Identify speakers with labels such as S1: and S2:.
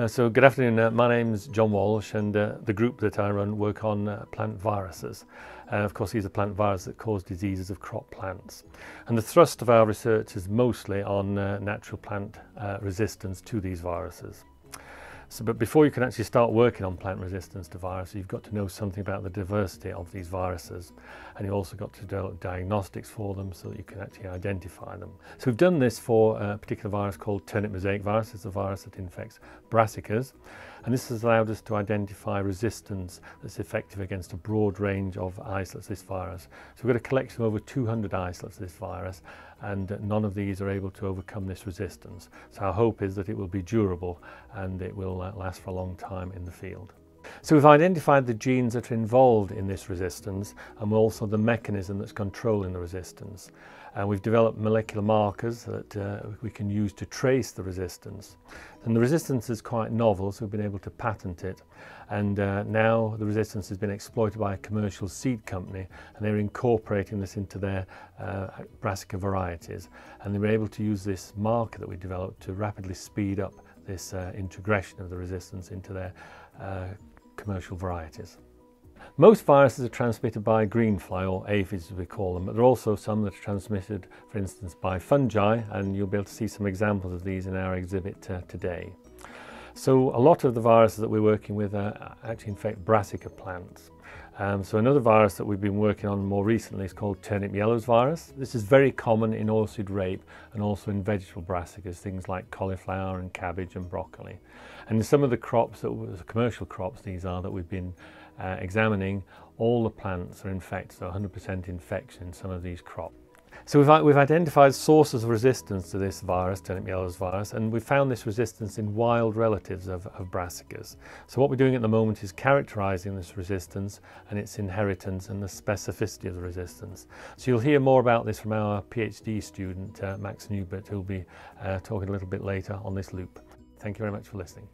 S1: So good afternoon, my name's John Walsh, and the group that I run work on plant viruses. Of course, these are plant viruses that cause diseases of crop plants. And the thrust of our research is mostly on natural plant resistance to these viruses. But before you can actually start working on plant resistance to viruses, you've got to know something about the diversity of these viruses, and you've also got to develop diagnostics for them so that you can actually identify them. So we've done this for a particular virus called turnip mosaic virus. It's a virus that infects brassicas, and this has allowed us to identify resistance that's effective against a broad range of isolates of this virus. So we've got a collection of over 200 isolates of this virus, and none of these are able to overcome this resistance. So our hope is that it will be durable and it will last for a long time in the field. So we've identified the genes that are involved in this resistance and also the mechanism that's controlling the resistance. And we've developed molecular markers that we can use to trace the resistance. And the resistance is quite novel, so we've been able to patent it. And now the resistance has been exploited by a commercial seed company, and they're incorporating this into their brassica varieties. And they were able to use this marker that we developed to rapidly speed up this integration of the resistance into their commercial varieties. Most viruses are transmitted by green fly, or aphids as we call them, but there are also some that are transmitted, for instance, by fungi, and you'll be able to see some examples of these in our exhibit today. So a lot of the viruses that we're working with actually infect brassica plants. So another virus that we've been working on more recently is called turnip yellows virus. This is very common in oilseed rape and also in vegetable brassicas, things like cauliflower and cabbage and broccoli. And in some of the crops, the commercial crops these are, that we've been examining, all the plants are infected, so 100% infection in some of these crops. So we've identified sources of resistance to this virus, turnip yellows virus, and we've found this resistance in wild relatives of brassicas. So what we're doing at the moment is characterising this resistance and its inheritance and the specificity of the resistance. So you'll hear more about this from our PhD student, Max Newbert, who'll be talking a little bit later on this loop. Thank you very much for listening.